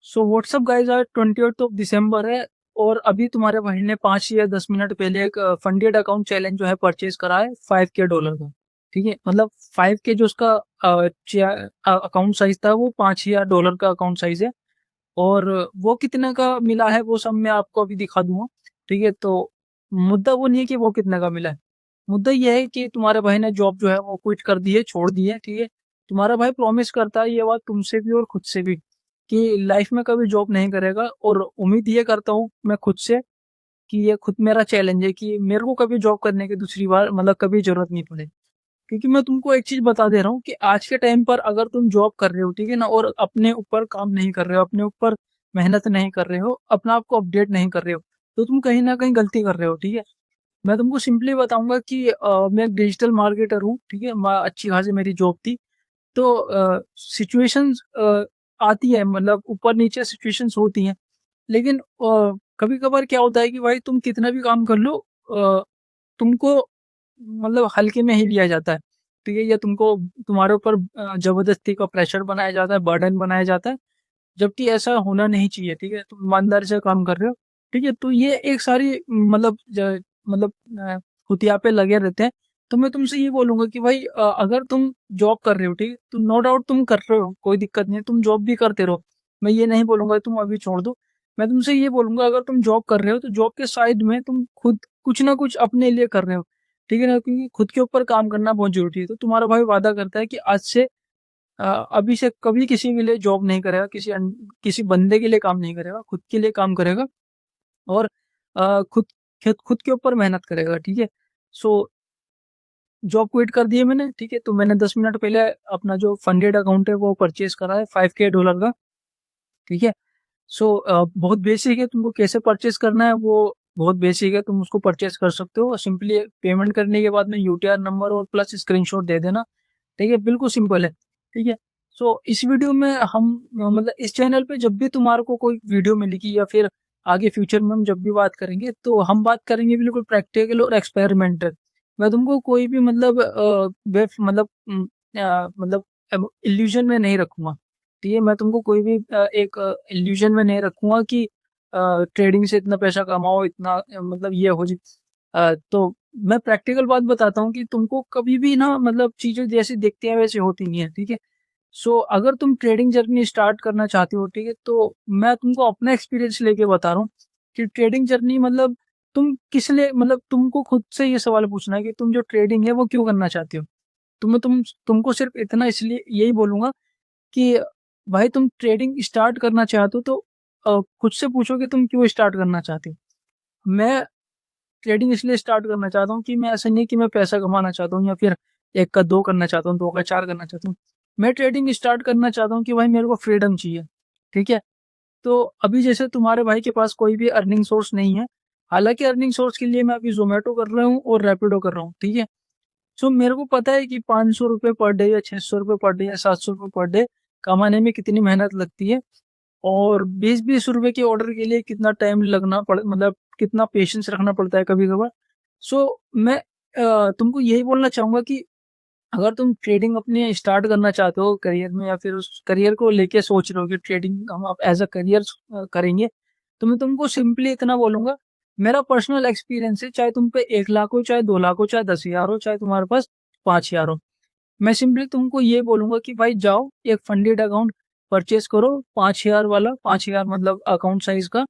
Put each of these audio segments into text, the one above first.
So what's up guys, आज 28 दिसंबर है। और अभी तुम्हारे भाई ने 5 या 10 मिनट पहले एक फंडेड अकाउंट चैलेंज जो है परचेज करा है $5K का। ठीक है, मतलब 5K जो उसका अकाउंट साइज था वो $5,000 का अकाउंट साइज है। और वो कितने का मिला है वो सब मैं आपको अभी दिखा दूंगा। ठीक है, तो मुद्दा वो नहीं है कि वो कितने का मिला है। मुद्दा ये है कि तुम्हारे भाई ने जॉब जो है वो क्विट कर दी है, छोड़ दी है। ठीक है, तुम्हारा भाई प्रॉमिस करता है ये बात तुमसे भी और खुद से भी कि लाइफ में कभी जॉब नहीं करेगा। और उम्मीद ये करता हूँ मैं खुद से कि ये खुद मेरा चैलेंज है कि मेरे को कभी जॉब करने की दूसरी बार मतलब कभी जरूरत नहीं पड़े। क्योंकि मैं तुमको एक चीज बता दे रहा हूँ कि आज के टाइम पर अगर तुम जॉब कर रहे हो, ठीक है ना, और अपने ऊपर काम नहीं कर रहे हो, अपने ऊपर मेहनत नहीं कर रहे हो, अपना आप को अपडेट नहीं कर रहे हो, तो तुम कहीं ना कहीं गलती कर रहे हो। ठीक है, मैं तुमको सिंपली बताऊंगा कि मैं एक डिजिटल मार्केटर हूँ। ठीक है, मैं अच्छी खासी मेरी जॉब थी। तो सिचुएशंस आती है, मतलब ऊपर नीचे सिचुएशंस होती हैं। लेकिन कभी कभार क्या होता है कि भाई तुम कितना भी काम कर लो, तुमको मतलब हल्के में ही लिया जाता है। ठीक है, या तुमको तुम्हारे ऊपर जबरदस्ती का प्रेशर बनाया जाता है, बर्डन बनाया जाता है, जबकि ऐसा होना नहीं चाहिए। ठीक है, तुम ईमानदारी से काम कर रहे हो। ठीक है, तो ये एक सारी मतलब हुतियापे लगे रहते हैं। तो मैं तुमसे ये बोलूंगा कि भाई अगर तुम जॉब कर रहे हो, ठीक है, तो नो डाउट तुम कर रहे हो, कोई दिक्कत नहीं है, तुम जॉब भी करते रहो। मैं ये नहीं बोलूंगा तुम अभी छोड़ दो। मैं तुमसे ये बोलूंगा अगर तुम जॉब कर रहे हो तो जॉब के साइड में तुम खुद कुछ ना कुछ अपने लिए कर रहे हो। ठीक है ना, क्योंकि खुद के ऊपर काम करना बहुत जरूरी है। तो तुम्हारा भाई वादा करता है कि आज से अभी से कभी किसी के लिए जॉब नहीं करेगा, किसी बंदे के लिए काम नहीं करेगा, खुद के लिए काम करेगा। और खुद खुद खुद के ऊपर मेहनत करेगा। ठीक है, सो जॉब क्विट कर दी है मैंने। ठीक है, तो मैंने 10 मिनट पहले अपना जो फंडेड अकाउंट है वो परचेज करा है $5K का। ठीक है, सो बहुत बेसिक है, तुमको कैसे परचेज करना है वो बहुत बेसिक है, तुम उसको परचेज कर सकते हो। सिंपली पेमेंट करने के बाद में यूटीआर नंबर और प्लस स्क्रीनशॉट दे देना। ठीक है, बिल्कुल सिंपल है। ठीक है, सो इस वीडियो में हम मतलब इस चैनल पे जब भी तुम्हारे को कोई वीडियो मिलेगी या फिर आगे फ्यूचर में हम जब भी बात करेंगे तो हम बात करेंगे बिल्कुल प्रैक्टिकल और एक्सपेरिमेंटल। मैं तुमको कोई भी मतलब मतलब इल्यूजन में नहीं रखूंगा। ठीक है, मैं तुमको कोई भी एक इल्यूजन में नहीं रखूंगा कि ट्रेडिंग से इतना पैसा कमाओ, इतना मतलब ये हो जी। तो मैं प्रैक्टिकल बात बताता हूँ कि तुमको कभी भी ना मतलब चीजें जैसी दिखती हैं वैसे होती नहीं है। ठीक है, सो अगर तुम ट्रेडिंग जर्नी स्टार्ट करना चाहते हो, ठीक है, तो मैं तुमको अपना एक्सपीरियंस लेके बता रहा हूँ कि ट्रेडिंग जर्नी मतलब तुम किस लिए, मतलब तुमको खुद से ये सवाल पूछना है कि तुम जो ट्रेडिंग है वो क्यों करना चाहते हो। तुमको सिर्फ इतना इसलिए यही बोलूंगा कि भाई तुम ट्रेडिंग स्टार्ट करना चाहते हो तो खुद से पूछो कि तुम क्यों स्टार्ट करना चाहते हो। मैं ट्रेडिंग इसलिए स्टार्ट करना चाहता हूँ कि मैं ऐसा नहीं कि मैं पैसा कमाना चाहता हूँ या फिर एक का दो करना चाहता हूँ, दो का चार करना चाहता हूँ। मैं ट्रेडिंग स्टार्ट करना चाहता हूँ कि भाई मेरे को फ्रीडम चाहिए। ठीक है, तो अभी जैसे तुम्हारे भाई के पास कोई भी अर्निंग सोर्स नहीं है, हालांकि अर्निंग सोर्स के लिए मैं अभी जोमेटो कर रहा हूँ और रैपिडो कर रहा हूँ। ठीक है, सो मेरे को पता है कि 500 रुपये पर डे या 600 रुपये पर डे या 700 रुपये पर डे कमाने में कितनी मेहनत लगती है। और 20-20 रुपए के ऑर्डर के लिए कितना टाइम लगना पड़, मतलब कितना पेशेंस रखना पड़ता है कभी कभार। सो मैं तुमको यही बोलना चाहूंगा कि अगर तुम ट्रेडिंग अपने स्टार्ट करना चाहते हो करियर में, या फिर उस करियर को लेके सोच रहे हो कि ट्रेडिंग हम आप एज अ करियर करेंगे, तो मैं तुमको सिंपली इतना बोलूंगा। मेरा पर्सनल एक्सपीरियंस है, चाहे तुम पे 1 लाख हो, चाहे 2 लाख हो, चाहे 10,000 हो, चाहे तुम्हारे पास 5,000 हो, मैं सिंपली तुमको ये बोलूंगा कि भाई जाओ एक फंडेड अकाउंट परचेस करो, 5,000 वाला, 5,000 मतलब अकाउंट साइज का।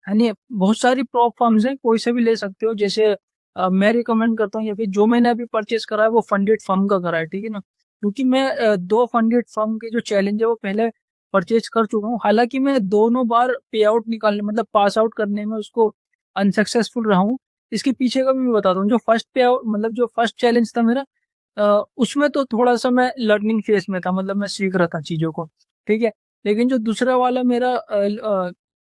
है नहीं, बहुत सारी प्रॉप फर्म्स हैं, कोई से भी ले सकते हो। जैसे मैं रिकमेंड करता हूँ, या फिर जो मैंने अभी परचेस करा है वो फंडेड फर्म का करा है। ठीक है ना, क्योंकि मैं दो फंडेड फर्म के जो चैलेंज है वो पहले परचेज कर चुका हूँ। हालांकि मैं दोनों बार पे आउट निकालने मतलब पास आउट करने में उसको अनसक्सेसफुल रहा हूँ। इसके पीछे का भी मैं बताता हूँ। जो फर्स्ट पे आउट मतलब जो फर्स्ट चैलेंज था मेरा, उसमें तो थोड़ा सा मैं लर्निंग फेज में था, मतलब मैं सीख रहा था चीजों को। ठीक है, लेकिन जो दूसरा वाला मेरा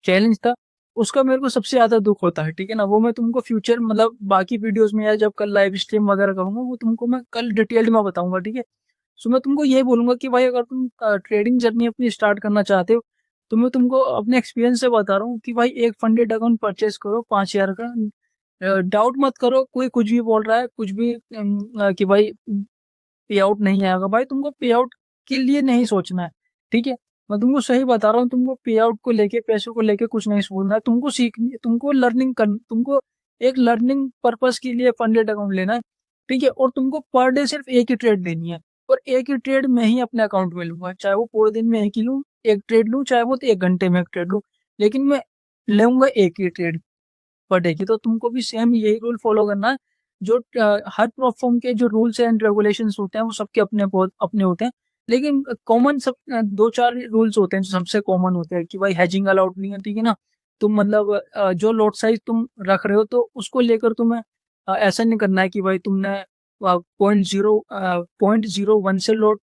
चैलेंज था उसका मेरे को सबसे ज्यादा दुख होता है। ठीक है ना, वो मैं तुमको फ्यूचर मतलब बाकी वीडियोस में या जब कल लाइव स्ट्रीम वगैरह करूंगा वो तुमको मैं कल डिटेल्ड में बताऊंगा। ठीक है, सो मैं तुमको यही बोलूंगा कि भाई अगर तुम ट्रेडिंग जर्नी अपनी स्टार्ट करना चाहते हो तो मैं तुमको अपने एक्सपीरियंस से बता रहा हूँ कि भाई एक फंडेड अकाउंट परचेज करो 5,000 का। डाउट मत करो, कोई कुछ भी बोल रहा है कुछ भी कि भाई पे आउट नहीं आएगा, भाई तुमको पे आउट के लिए नहीं सोचना है। ठीक है, मैं तुमको सही बता रहा हूँ, तुमको पे आउट को लेके, पैसों को लेके कुछ नहीं बोलना है, तुमको सीखनी, तुमको लर्निंग कर, तुमको एक लर्निंग पर्पस के लिए फंडेड अकाउंट लेना है, ठीक है। और तुमको पर डे सिर्फ एक ही ट्रेड लेनी है, और एक ही ट्रेड मैं ही अपने अकाउंट में लूंगा, चाहे वो पूरे दिन में एक ही लूँ, एक ट्रेड लूँ, चाहे वो तो 1 घंटे में एक ट्रेड लूँ, लेकिन मैं लूंगा एक ही ट्रेड पर डे की। तो तुमको भी सेम यही रूल फॉलो करना है। जो हर प्लेटफॉर्म के जो रूल्स एंड रेगुलेशंस होते हैं वो सबके अपने बहुत अपने होते हैं, लेकिन कॉमन सब 2-4 रूल्स होते हैं जो सबसे कॉमन होते हैं, कि भाई हैजिंग अलाउड नहीं है, ठीक है ना। तुम मतलब जो लॉट साइज तुम रख रहे हो तो उसको लेकर तुम्हें ऐसा नहीं करना है कि भाई तुमने 0.01 से लॉट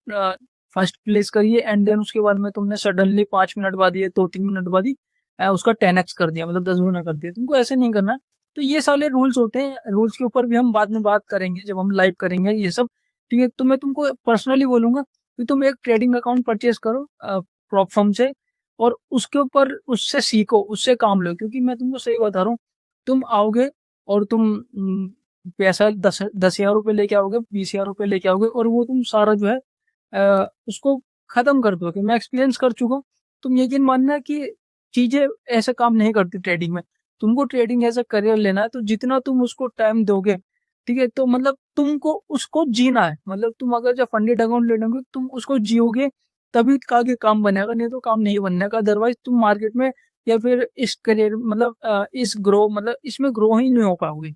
फर्स्ट प्लेस करिए, एंड देन उसके बाद में तुमने सडनली 5 मिनट बाद या 2-3 मिनट बाद ही उसका 10x कर दिया, मतलब 10 गुना कर दिया। तुमको ऐसे नहीं करना। तो ये सारे रूल्स होते हैं, रूल्स के ऊपर भी हम बाद में बात करेंगे जब हम लाइव करेंगे ये सब, ठीक है। तो मैं तुमको पर्सनली बोलूंगा कि तुम एक ट्रेडिंग अकाउंट परचेज करो प्लेटफॉर्म से, और उसके ऊपर उससे सीखो, उससे काम लो, क्योंकि मैं तुमको सही बता रहा हूँ, तुम आओगे और तुम पैसा 10,000 रुपये लेके आओगे, 20,000 रुपये लेके आओगे, और वो तुम सारा जो है उसको खत्म कर दोगे। मैं एक्सपीरियंस कर चुका हूँ। तुम यकीन मानना कि चीजें ऐसे काम नहीं करती ट्रेडिंग में। तुमको ट्रेडिंग एज अ करियर लेना है, तो जितना तुम उसको टाइम दोगे, ठीक है, तो मतलब तुमको उसको जीना है। मतलब तुम अगर जब फंडेड अकाउंट ले लोगे, तुम उसको जियोगे, तभी आगे काम बनेगा, नहीं तो काम नहीं बनने का। अदरवाइज तुम मार्केट में या फिर इस करियर मतलब इस ग्रो मतलब इसमें ग्रो ही नहीं हो पाओगे।